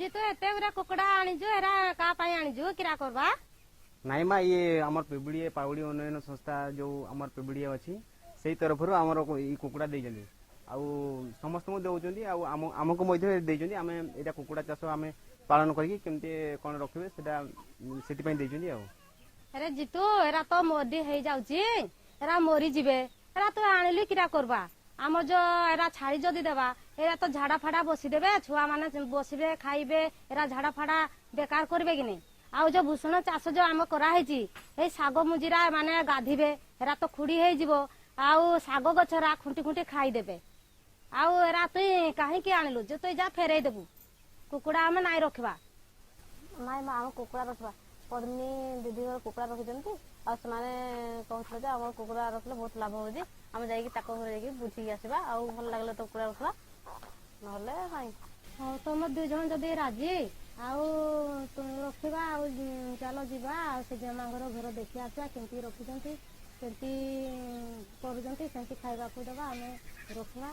जी तो एते गुरा कुकुड़ा आनिजु एरा का पाई आनिजु किरा करबा नाई मा ये आमर पिबड़ी पाउड़ी उन्नयन संस्था जो आमर पिबड़ी अच्छी से तरफ आमर कुकुड़ा देइजंदी आउ समस्त दौरान आमको आम यहाँ कुकुड़ा चाष आम पालन करमती कौन रखिए से अरे जीतू एरा तो मोदी हो जाउची एरा मरी जिबे एरा तो आनिलु किरा करबा आम जो एरा छाड़ी जदि देबा एरा तो झाड़ा फाड़ा बसी देबे छुआ माने बसिबे खाइबे एरा झाड़ा फाड़ा बेकार करबे कि नहीं आउ जो भूषण चाष जो आम कराई ए शाग मुजिरा माने गाधिबे एरा तो खुड़ी हो जिवो आउ शाग गछरा खुंटी खुंटी खाईदेबे आउ एरा तुई काहे आनिलु जे तुई जा फेरई देबू कुकुड़ा आम नाई रखबा नाई आम कुकुड़ा रखबा पद्मिनी दीदी घर कुकुड़ा रखिछंती आ समाने कहथले जे हमर कुकुड़ा रखले बहुत लाभ होजी हम जाई कि ताको घर जाई बुझी आसीबा आ भल लागले तो कुकुड़ा रखबा नहले नाई हो तुम दुई जन जदि राजी आउ तुम रखिबा आउ चलो जीवा आ से जमा घर देखि आसा केंती रखिछंती केंती करूछंती सेंती खाइबा को देबा हमें रखबा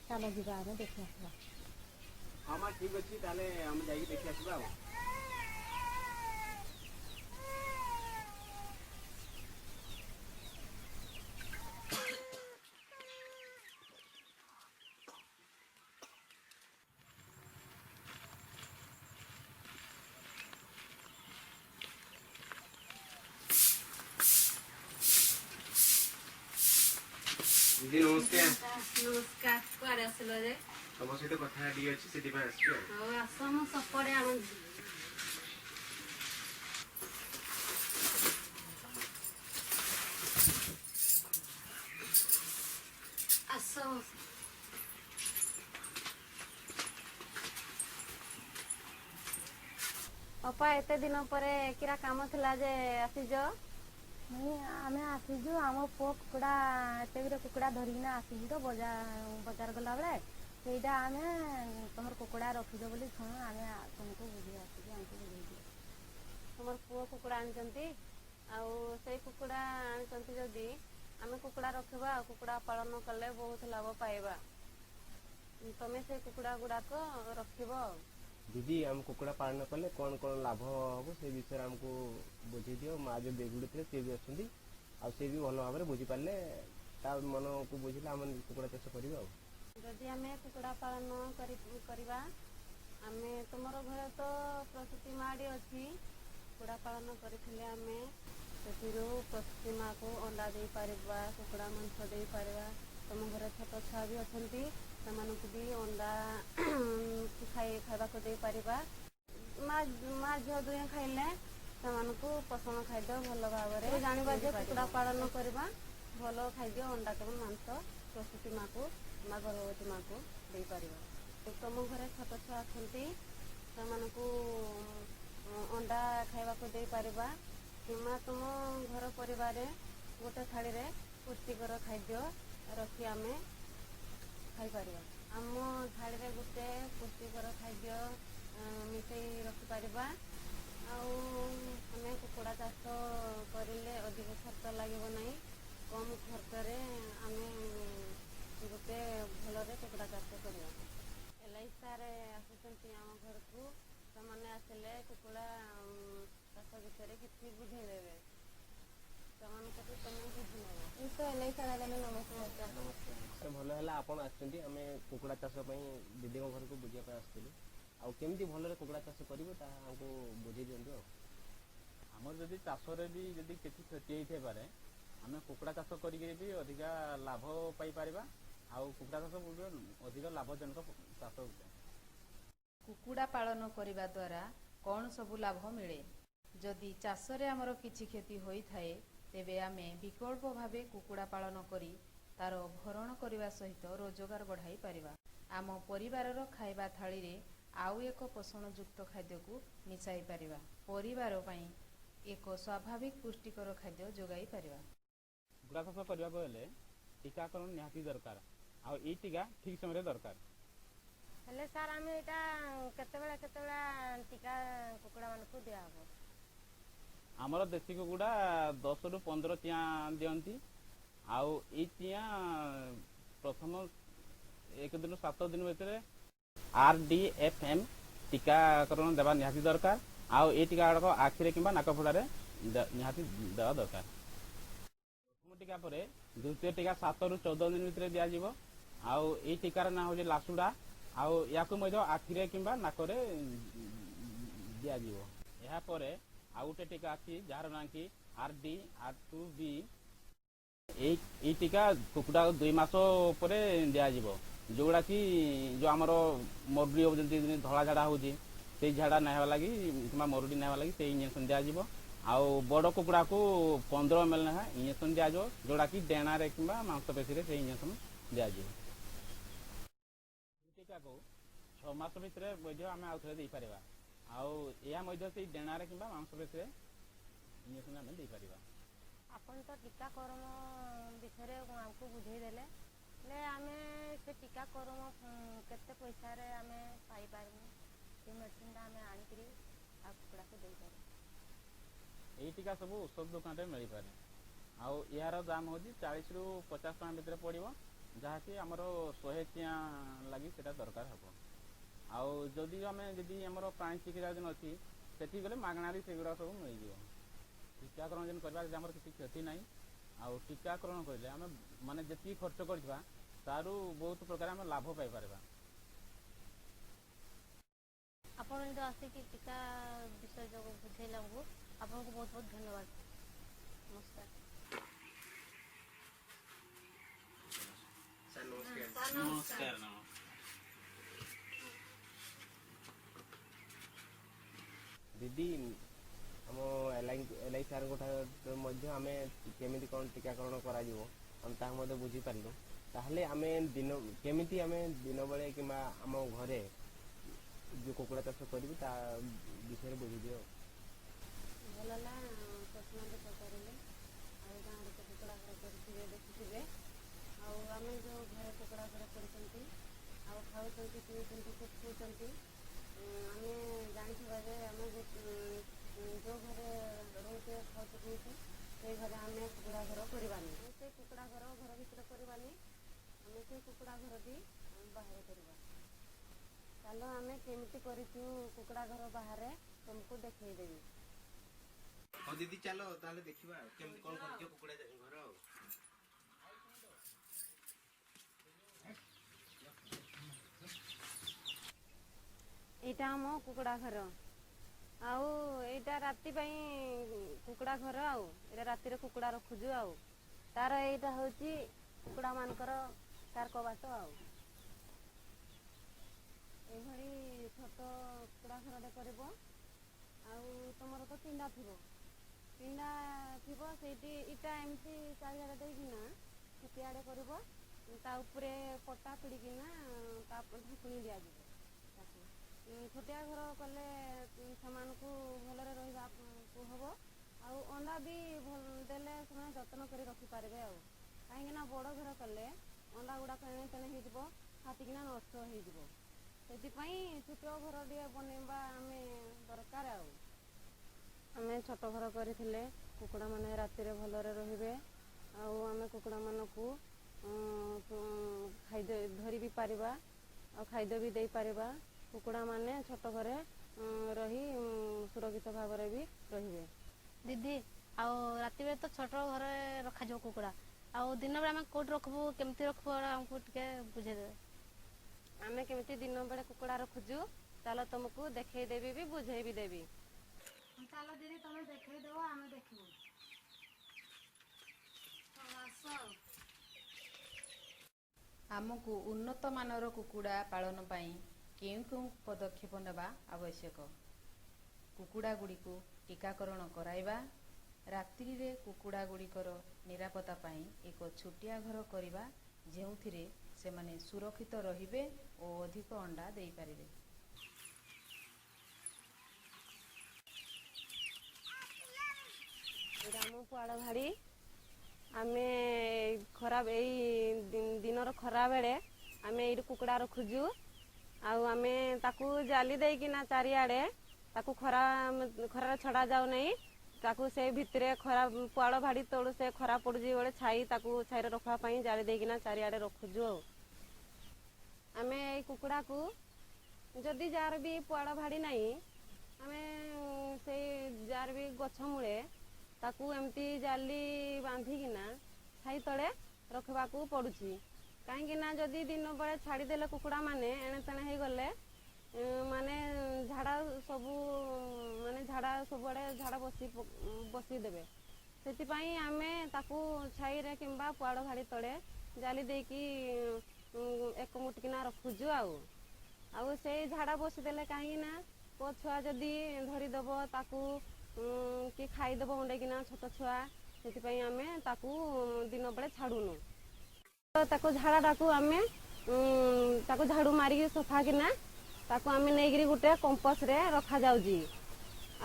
चलो जीवा आमे देखि आसीबा हां ठीक अछि ताले हम जाई देखि आसीबा दीदी नमस्कार नमस्कार कुआरे आसिलो जे तम सहित कथा डी अछि सेति पा आछि हो आसम सपरे आम आसम अपा एते दिन परे किरा काम थिला जे आसीजो नहीं आम आसीजु आम पु कुकुड़ा एते गुरे कुकुड़ा धरिकिना आसीजु तो बजार गला बेले सेटा आम तुम कुकुड़ा रखिज बोली शुणु आम तुमको बुझी आसीजु आमको बुझे तुमर पुओ कुकुड़ा आनिचंती आउ से कुकुड़ा आनिचंती जदी आम कुकुड़ा रखिबा कुकुड़ा पालन कले बहुत लाभ पाइबा तमे से कुकुड़ा गुड़ाक रखिबो दीदी हम कुकुड़ा पालन कले कौन कौन लाभ हम से विषय हमको बुझी दियो माँ जो बेगुड़ी थे सी भी अच्छी आए भी भल भाव में बुझी पारे मन को बुझे आम कुकुड़ा चाष करवा जदि आम कुकुड़ा पालन करवा आम तुम घर तो प्रसूति माड़ी अच्छी कुकुड़ा पालन करथिले आम से प्रसूति माँ को अंडा दे पारिबा कुकुड़ा मांस दे पारिबा तुम घर छोट छुआ भी अच्छी से भी अंडा खाइबा को दे पारिबा माँ झील दुहे खाइले से पोषण खाद्य भल भाव में जानवा जे कुकुड़ा पालन करवा भल खाद्य अंडा केवल मांस प्रसूति माँ को माँ गर्भवती माँ को दे पारिबा तुम घर छोट छुआ अच्छी से अंडा खाइबा को दे पारिबा किंवा तुम घर परिवार गोटे थाली रे पुष्टिकर खाद्य रखी आम खाइपर आम थाली रे गोटे पुष्टिकर खाद्य मिसई रखिपर आम कुकुड़ा चाष करें अधिक खर्च लगे ना कम खर्च आम गोटे भलरे कुकुड़ा चाष करवा LIC सार आसुचंती आम घर को से आसिले कुकुड़ा चाष विषय किसी बुझेदेवे भल है आप कुकुड़ा चाष दीदी घर को बुझापी आसलु आमती भल कुकुड़ा चाष करको बुझे दिंतु आम जदि चाष भी जदि किसी क्षति होते पारे आम कुकुड़ा चाष करी भी अधिका लाभ पाइपर आउ कुकुड़ा चाष अधिक लाभजनक चाष होता कुकुड़ा पालन करने द्वारा कौन सबु लाभ मिले जदि चाष रे आमर किछि क्षति होई थाए तेबे आमे विकल्प भावे कुकुड़ा पालन करी तार भरण करने सहित रोजगार बढ़ाई पारिबा आम परिवारर खाइबा थाली रे आउ एक पोषणयुक्त खाद्य को मिसाई पारिबा परिवार पई एक स्वाभाविक पुष्टिकर खाद्य जोगाई पारिबा कुकुड़ा चाष करने को हेले टीकाकरण निहाती दरकार आ ई टीका ठीक समय दरकार हेले सार आम यहाँ केतबेला टीका कुकुड़ा मानक दिया हबो आमर देशी कुकुड़ा 10 ରୁ 15 चिया दियंती आउ ई चिया प्रथम 1 दिन 7 दिन भीतर RDFM टीकाकरण देवा निहाती दरकार आउ ए टीका गुड़ाक आखिरे किंबा नाक फुड़ारे निहाती देवा दरकार। प्रथम टीका परे द्वितीय टीका 7 ରୁ 14 दिन भितर दिया आउ ए टीकार ना हो लासुड़ा आउ या आखिरे किंबा नाकरे दिया या परे आउ गोटे टीका अच्छी जार ना कि RD R2B ये टीका कुकुड़ा 2 मास पर दिया जोगुड़ा कि जो आमर मरुड़ी जमी धला झाड़ा हो झाड़ा ना लगी कि मरुड़ी ना लगी से इंजेक्शन दिया आउ बड़ कुकुड़ा को 15 ml ना इंजेक्शन दिया जोड़ा कि डेणा कि मांसपेशी से इंजेक्शन दिया टीका को 6 मास भितर आम आउ थे पार से डेणा कि मांसपेशी इंजेक्शन आम दे पार। ଆପଣ ତ ଟୀକାକରଣ ବିଷୟରେ ଆମକୁ ବୁଝେଇଦେଲେ ହେଲେ ଆମେ ସେ ଟୀକାକରଣ କେତେ ପଇସାରେ ଆମେ ପାଇପାରିବୁ ସେ ମେଡିସିନଟା ଆମେ ଆଣିକିରି ଆଉ କୁକୁଡ଼ାକୁ ଦେଇପାରିବୁ। ଏଇ ଟୀକା ସବୁ ଔଷଧ ଦୋକାନରେ ମିଳିପାରେ ଆଉ ଏହାର ଦାମ ହେଉଛି 40 ରୁ 50 ଟଙ୍କା ଭିତରେ ପଡ଼ିବ ଯାହାକି ଆମର 100 ଚିଆଁ ଲାଗି ସେଟା ଦରକାର ହେବ। ଆଉ ଯଦି ଆମର ପ୍ରାଣୀ ଚିକିତ୍ସା ଯେନ୍ ଅଛି ସେଠି ଗଲେ ମାଗଣାରେ ସେଗୁଡ଼ା ସବୁ ମିଳିଯିବ। टीकाकरण जेन करबा हमर किसी क्षति नहीं आउ टीकाकरण करले आम माने जति खर्च करथिबा तारु बहुत प्रकार हम लाभ पाई परबा। आपण जो आसे कि टीका विषय जो बुझेला हमको आपन को बहुत बहुत धन्यवाद। नमस्कार सर नमस्कार। नमस्कार। दीदी आम एल सार आम केमी कौन टीकाकरण कर बुझीपारू ताहले आम दिन केमी आम दिन बेले कि आम घरे जो कुकुड़ा चाष कर विषय बुझी दियो। भल प्रश्न पचारे गाँव तो कुकुड़ा घर करेंगे देखिए आम जो घर कुकुड़ा घर कर खाऊँ पीऊँ खुद आम जाना आम जो घरे रोचे खाऊ पीछे से घरे आम कुकुड़ा घर करवानी से कुकुड़ा घर घर भर करवानी आम से कुकुड़ा घर भी बाहर करवा। चलो आम केमी कर कुकुड़ा घर बाहर तुमको देखदेवी। हाँ दीदी चलो ताले देखिबा केमती कोन करके कुकुड़ा घर आ एटा हम कुकुड़ा घर आउ एटा राति पई कुकुड़ा घर आउ एटा राति रे कुकुड़ा रखुजु आउ तार एटा होची कुकुड़ा मानकर तार कबाट आउ ए भरी छोट कुकुड़ा घर दे करबो आउ तमरो तो पिंडा थिबो सेठी इटा एमती चारियाडे देकिना छुटियाडे करबो ता ऊपरे पट्टा पिड़िकिना ता ढाकुणी दिया जिवो। छोटिया घर कले को भलरे रहिबा को हबो आउ अंडा भी देले से जतन कर रखिपारे कहीं बड़ घर कले अंडा गुड़ाक एणे तेणे हो फाटिकिना नष्ट हो छोट घर टे बनवा आम दरकार आम छोट घर करथिले कुकुड़ा माने राति रे भलरे रहिबे आम कुकुड़ा मानकू खाद्य धरी भी पारिबा आ खाद्य भी दे पारिबा। कुकुड़ा माने छोट घरे रही सुरक्षित भाव भी रहिबे। दीदी आउ राति बेले तो छोट घरे रखा जो कुकुड़ा आउ दिन बेले आम कोट रखबू केमती रखबू हमको टिके बुझे दे। आमे केमती दिन बेले कुकुड़ा रखुजु चलो तुमको देखै देबी भी बुझे भी देबी। चलो दीदी तुम देखै देबो आमे देखबू। आमको उन्नत मानर कुकुड़ा पालन पाई केउं केउं पदक्षेप नेबा आवश्यक। कुकुड़ा गुड़ी को टीकाकरण कराइबा रात्रि रे कुकुड़ा गुड़िकर निरापत्ता पाई एक छोटिया घर करिबा जेउथिरे से माने सुरक्षित रहिबे और अधिक अंडा देई पारिबे। राम पुआड़ भाड़ी आमे खराब दिन खरा बेले आमे ये कुकुड़ा रखुजु आमे ताकू जाली देकिना चारिआडे ताकू खरा छड़ा जाऊ नहीं ताकू से भितरे खरा पुआड़ भाड़ी तोड़ से खरा पड़ुजी बेले छाई ताकू छाई रखा जाली देकिना चारिआडे रखुजु आमे कुकुड़ा को ଯଦି ଯାହାର ବି ପୁଆଡ଼ ଭାଡ଼ି ନାହିଁ ଆମେ ସେଇ ଯାହାର ବି ଗଛ ମୂଳେ ତାକୁ ଏମିତି ଜାଲି ବାନ୍ଧିକିନା ଛାଇ ତଳେ ରଖିବାକୁ ପଡ଼ୁଛି। କାହିଁକି ନା ଯଦି ଦିନ ବେଳେ ଛାଡ଼ିଦେଲେ କୁକୁଡ଼ାମାନେ ଏଣେ ତେଣେ ହେଇଗଲେ ମାନେ ଝାଡ଼ା ସବୁଆଡ଼େ ଝାଡ଼ା ବସିଦେବେ। ସେଥିପାଇଁ ଆମେ ତାକୁ ଛାଇରେ କିମ୍ବା ପୁଆଡ଼ ଭାଡ଼ି ତଳେ ଜାଲି ଦେଇକି ଏକମୁଟିକିନା ରଖୁଛୁ। ଆଉ ସେଇ ଝାଡ଼ା ବସିଦେଲେ କାହିଁକି ନା ପୁଅ ଛୁଆ ଯଦି ଧରିଦେବ ତାକୁ କି ଖାଇଦେବ ଉଣ୍ଡେଇକିନା ଛୋଟ ଛୁଆ, ସେଥିପାଇଁ ଆମେ ତାକୁ ଦିନ ବେଳେ ଛାଡ଼ୁନୁ। ତାକୁ ଝାଡ଼ାଟାକୁ ଆମେ ତାକୁ ଝାଡ଼ୁ ମାରିକି ସଫା କିନା ତାକୁ ଆମେ ନେଇକିରି ଗୋଟେ କମ୍ପୋଷ୍ଟରେ ରଖାଯାଉଛି।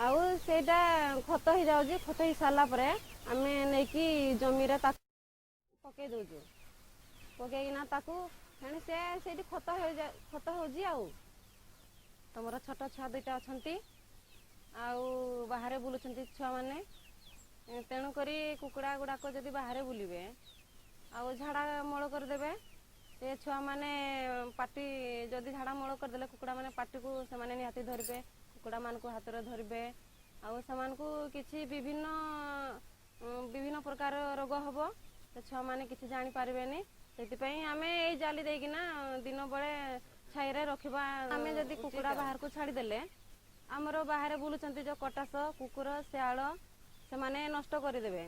ଆଉ ସେଇଟା ଖତ ହେଇଯାଉଛି। ଖତ ହେଇସାରିଲା ପରେ ଆମେ ନେଇକି ଜମିରେ ତାକୁ ପକେଇ ଦେଉଛୁ। ପକେଇକିନା ତାକୁ ପୁଣି ସେ ସେଇଠି ଖତ ହେଉଛି। ଆଉ ତମର ଛୋଟ ଛୁଆ ଦୁଇଟା ଅଛନ୍ତି, ଆଉ ବାହାରେ ବୁଲୁଛନ୍ତି ଛୁଆମାନେ। ତେଣୁକରି କୁକୁଡ଼ା ଗୁଡ଼ାକ ଯଦି ବାହାରେ ବୁଲିବେ ଆଉ ଝାଡ଼ା ମଳ କରିଦେବେ, ସେ ଛୁଆମାନେ ପାଟି ଯଦି ଝାଡ଼ା ମଳ କରିଦେଲେ କୁକୁଡ଼ାମାନେ ପାଟିକୁ ସେମାନେ ନିହାତି ଧରିବେ, କୁକୁଡ଼ାମାନଙ୍କୁ ହାତରେ ଧରିବେ। ଆଉ ସେମାନଙ୍କୁ କିଛି ବିଭିନ୍ନ ପ୍ରକାର ରୋଗ ହେବ। ସେ ଛୁଆମାନେ କିଛି ଜାଣିପାରିବେନି। ସେଥିପାଇଁ ଆମେ ଏଇ ଜାଲି ଦେଇକିନା ଦିନ ବେଳେ ଛାଇରେ ରଖିବା। ଆମେ ଯଦି କୁକୁଡ଼ା ବାହାରକୁ ଛାଡ଼ିଦେଲେ ଆମର ବାହାରେ ବୁଲୁଛନ୍ତି ଯେଉଁ କଟାସ, କୁକୁର, ଶିଆଳ, ସେମାନେ ନଷ୍ଟ କରିଦେବେ।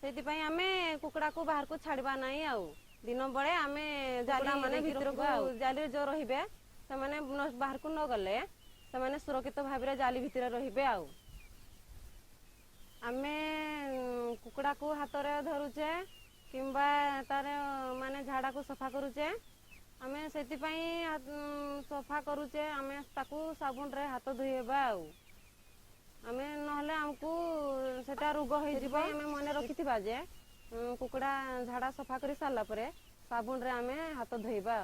ସେଥିପାଇଁ ଆମେ କୁକୁଡ଼ାକୁ ବାହାରକୁ ଛାଡ଼ିବା ନାହିଁ। ଆଉ ଦିନ ବେଳେ ଆମେ ଜାଲି ଭିତରକୁ ଜାଲିରେ ଯେଉଁ ରହିବେ ସେମାନେ ବାହାରକୁ ନ ଗଲେ ସେମାନେ ସୁରକ୍ଷିତ ଭାବରେ ଜାଲି ଭିତରେ ରହିବେ। ଆଉ ଆମେ କୁକୁଡ଼ାକୁ ହାତରେ ଧରୁଛେ କିମ୍ବା ତାର ମାନେ ଝାଡ଼ାକୁ ସଫା କରୁଛେ, ଆମେ ସେଥିପାଇଁ ସଫା କରୁଛେ। ଆମେ ତାକୁ ସାବୁନରେ ହାତ ଧୋଇବା। ଆଉ ଆମେ ନହେଲେ ଆମକୁ ସେଟା ରୋଗ ହେଇଯିବ। ଆମେ ମନେ ରଖିଥିବା ଯେ କୁକୁଡ଼ା ଝାଡ଼ା ସଫା କରି ସାରିଲା ପରେ ସାବୁନରେ ଆମେ ହାତ ଧୋଇବା।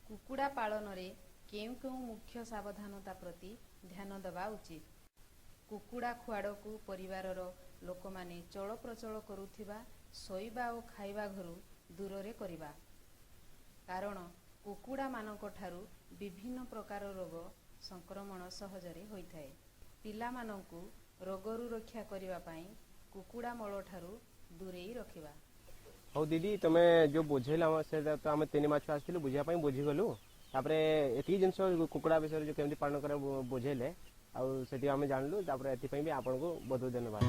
କୁକୁଡ଼ା ପାଳନରେ କେଉଁ କେଉଁ ମୁଖ୍ୟ ସାବଧାନତା ପ୍ରତି ଧ୍ୟାନ ଦେବା ଉଚିତ? କୁକୁଡ଼ା ଖୁଆଡ଼କୁ ପରିବାରର ଲୋକମାନେ ଚଳପ୍ରଚଳ କରୁଥିବା ଶୋଇବା ଓ ଖାଇବା ଘରୁ ଦୂରରେ କରିବା। କାରଣ କୁକୁଡ଼ାମାନଙ୍କଠାରୁ ବିଭିନ୍ନ ପ୍ରକାର ରୋଗ ସଂକ୍ରମଣ ସହଜରେ ହୋଇଥାଏ। ପିଲାମାନଙ୍କୁ ରୋଗରୁ ରକ୍ଷା କରିବା ପାଇଁ କୁକୁଡ଼ା ମଳଠାରୁ ଦୂରେଇ ରଖିବା। ହଉ ଦିଦି, ତମେ ଯେଉଁ ବୁଝେଇଲ ସେଇଟା ତ ଆମେ 3 ମାସ ଆସିଥିଲୁ ବୁଝିବା ପାଇଁ, ବୁଝିଗଲୁ। ତାପରେ ଏତିକି ଜିନିଷ କୁକୁଡ଼ା ବିଷୟରେ ଯେଉଁ କେମିତି ପାଳନ କରିବାକୁ ବୁଝେଇଲେ, ଆଉ ସେଠି ଆମେ ଜାଣିଲୁ। ତାପରେ ଏଥିପାଇଁ ବି ଆପଣଙ୍କୁ ବହୁତ ବହୁତ ଧନ୍ୟବାଦ।